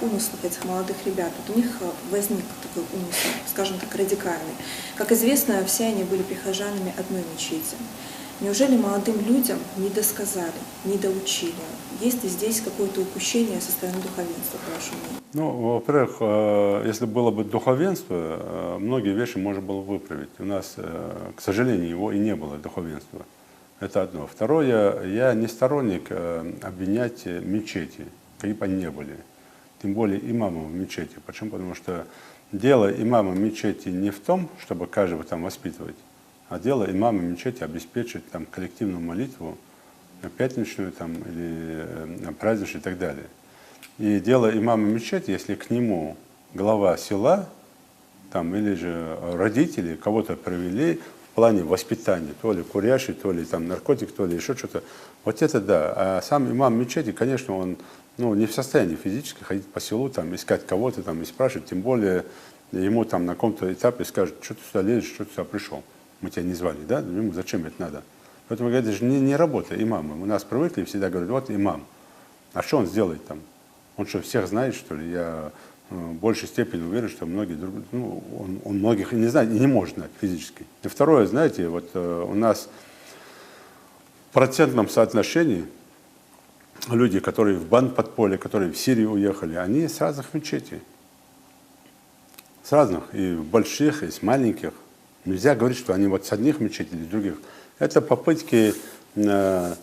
Умыслов этих молодых ребят. Вот у них возник такой умысел, скажем так, радикальный. Как известно, все они были прихожанами одной мечети. Неужели молодым людям не досказали, не доучили? Есть ли здесь какое-то упущение со стороны духовенства, по вашему мнению? Ну, во-первых, если было бы духовенство, многие вещи можно было выправить. У нас, к сожалению, его и не было, духовенства. Это одно. Второе, я не сторонник обвинять мечети, какие бы они ни были. Тем более имамов в мечети. Почему? Потому что дело имама мечети не в том, чтобы каждого там воспитывать, а дело имама мечети обеспечить там коллективную молитву, пятничную там, или праздничную и так далее. И дело имама мечети, если к нему глава села там, или же родители кого-то привели в плане воспитания, то ли курящий, то ли там наркотик, то ли еще что-то, вот это да. А сам имам мечети, конечно, он не в состоянии физически ходить по селу, там, искать кого-то там, и спрашивать, тем более ему там на каком-то этапе скажут, что ты сюда лезешь, что ты сюда пришел, мы тебя не звали, да? Ему зачем это надо? Поэтому, говорят, это же не работа имама. У нас привыкли, всегда говорят, вот имам, а что он сделает там? Он что, всех знает, что ли? Я в большей степени уверен, что многие он многих и не знает, и не может знать физически. И второе, знаете, вот у нас в процентном соотношении люди, которые в банд-подполье, которые в Сирию уехали, они с разных мечетей. С разных, и в больших, и с маленьких. Нельзя говорить, что они вот с одних мечетей или других. Это попытки на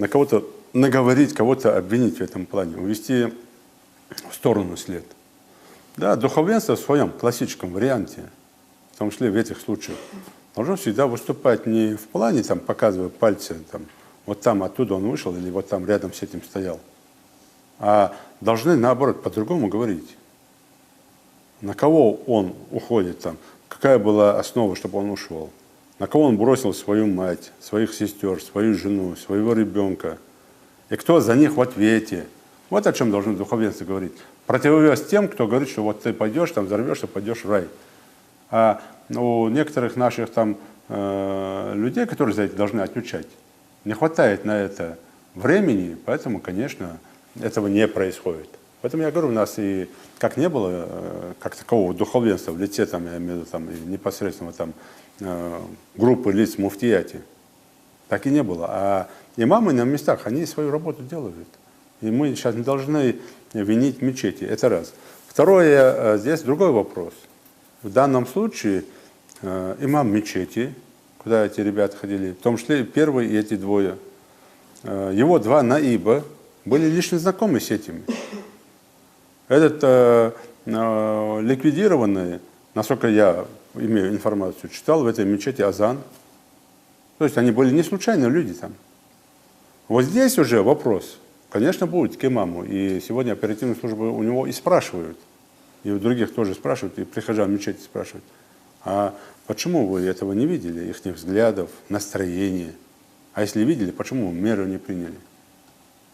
кого-то наговорить, кого-то обвинить в этом плане, увести в сторону след. Да, духовенство в своем классическом варианте, в том числе в этих случаях, должно всегда выступать не в плане, там, показывая пальцы, там, вот там оттуда он вышел или вот там рядом с этим стоял, а должны, наоборот, по-другому говорить. На кого он уходит, там, какая была основа, чтобы он ушел, на кого он бросил свою мать, своих сестер, свою жену, своего ребенка, и кто за них в ответе. Вот о чем должно духовенство говорить. Противовес тем, кто говорит, что вот ты пойдешь, там взорвешься, пойдешь в рай. А у некоторых наших там людей, которые за это должны отвечать, не хватает на это времени, поэтому, конечно, этого не происходит. Поэтому я говорю, у нас и как не было как такового духовенства в лице, там, я имею в виду, там, непосредственно там, группы лиц в муфтияте, так и не было. А имамы на местах, они свою работу делают. И мы сейчас не должны винить мечети. Это раз. Второе, здесь другой вопрос. В данном случае имам мечети, куда эти ребята ходили, в том числе первый и эти двое, его два наиба были лично знакомы с этими. Этот ликвидированный, насколько я имею информацию, читал в этой мечети азан. То есть они были не случайные люди там. Вот здесь уже вопрос, конечно, будет к имаму. И сегодня оперативные службы у него и спрашивают, и у других тоже спрашивают, и прихожан мечети спрашивают. А почему вы этого не видели, их взглядов, настроения? А если видели, почему меры не приняли?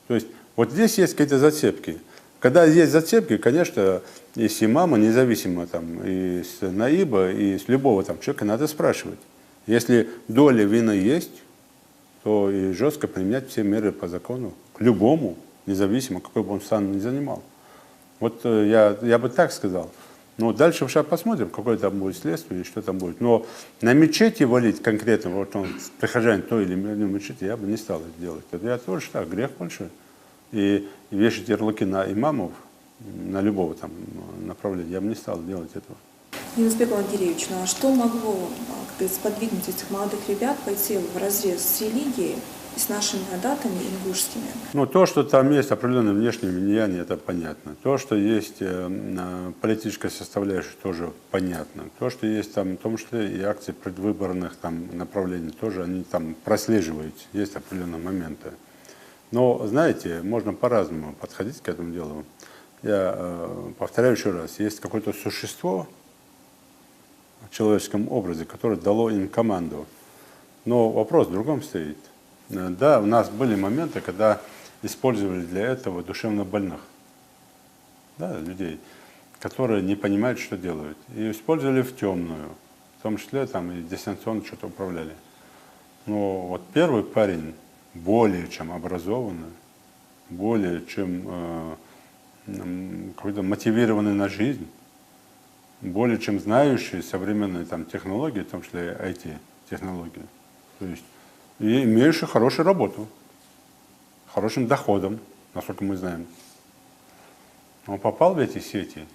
То есть вот здесь есть какие-то зацепки. Когда есть зацепки, конечно, и с имама, независимо там, и с наиба, и с любого там человека надо спрашивать. Если доля вины есть, то и жестко применять все меры по закону к любому, независимо, какой бы он сан ни занимал. Вот я бы так сказал. Но дальше сейчас посмотрим, какое там будет следствие и что там будет. Но на мечети валить конкретно, вот он прихожанин той или иной мечети, я бы не стал это делать. Это я тоже так, грех большой. И вешать ярлыки на имамов, на любого там направления, я бы не стал делать этого. Юнусбек Андреевич, ну а что могло сподвигнуть этих молодых ребят пойти вразрез с религией, с нашими адатами ингушскими? Ну, то, что там есть определенное внешнее влияние, это понятно. То, что есть политическая составляющая, тоже понятно. То, что есть там, в том числе и акции предвыборных там направлений, тоже они там прослеживают, есть определенные моменты. Но, знаете, можно по-разному подходить к этому делу. Я повторяю еще раз, есть какое-то существо в человеческом образе, которое дало им команду. Но вопрос в другом стоит. Да, у нас были моменты, когда использовали для этого душевно больных, да, людей, которые не понимают, что делают. И использовали в темную, в том числе там и дистанционно что-то управляли. Но вот первый парень более чем образованный, более чем какой-то мотивированный на жизнь, более чем знающий современные там технологии, в том числе IT-технологии. То есть и имеющий хорошую работу, хорошим доходом, насколько мы знаем. Он попал в эти сети,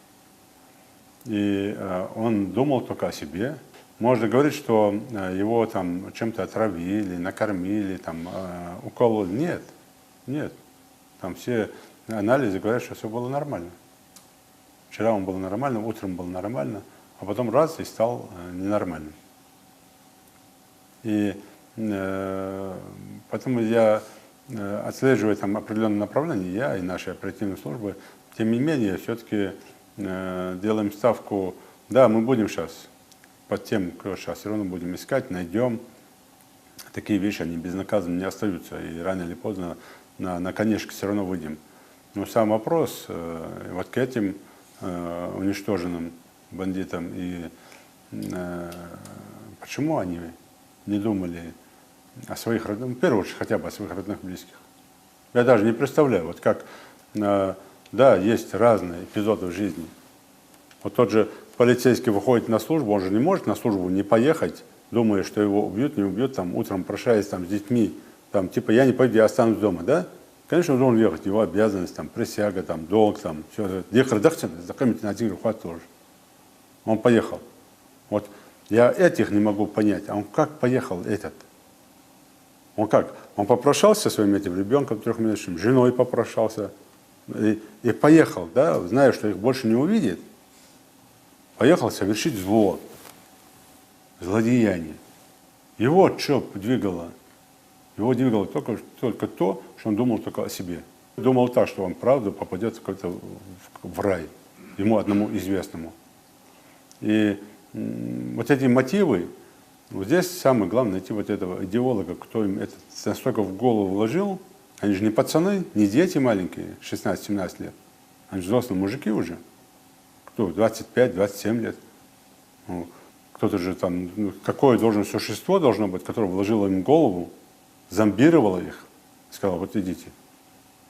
и он думал только о себе. Можно говорить, что его там чем-то отравили, накормили, там, укололи. Нет, нет. Там все анализы говорят, что все было нормально. Вчера он был нормально, утром был нормально, а потом раз и стал ненормальным. И поэтому я отслеживаю там определенные направления, я и наши оперативные службы. Тем не менее, все-таки делаем ставку, да, мы будем сейчас под тем, кто сейчас все равно будем искать, найдем. Такие вещи, они безнаказанно не остаются, и рано или поздно на конечке все равно выйдем. Но сам вопрос вот к этим уничтоженным бандитам, и почему они не думали о своих родных, в первую очередь хотя бы о своих родных близких. Я даже не представляю, вот как, да, есть разные эпизоды в жизни. Вот тот же полицейский выходит на службу, он же не может на службу не поехать, думая, что его убьют, не убьют, там, утром прощаясь там, с детьми, там, типа, я не пойду, я останусь дома, да? Конечно, он должен ехать, его обязанность, там, присяга, там, долг, там, все это. Он поехал. Вот я этих не могу понять, а он как поехал этот? Он как? Он попрощался со своим этим ребенком трехмесячным, женой попрощался и поехал, да, зная, что их больше не увидит. Поехал совершить зло, злодеяние. Его что двигало? Его двигало только то, что он думал только о себе. Думал так, что он правда попадет в рай, ему одному известному. И вот эти мотивы, вот здесь самое главное найти вот этого идеолога, кто им это настолько в голову вложил. Они же не пацаны, не дети маленькие, 16-17 лет. Они же взрослые мужики уже. Кто? 25-27 лет. Ну, кто-то же там, какое должно существо должно быть, которое вложило им в голову, зомбировало их, сказал, вот идите.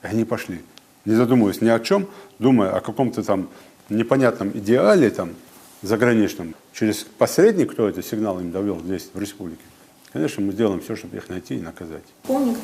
И они пошли, не задумываясь ни о чем, думая о каком-то там непонятном идеале там заграничном. Через посредник, кто этот сигнал им довел здесь, в республике, конечно, мы сделаем все, чтобы их найти и наказать. Помню,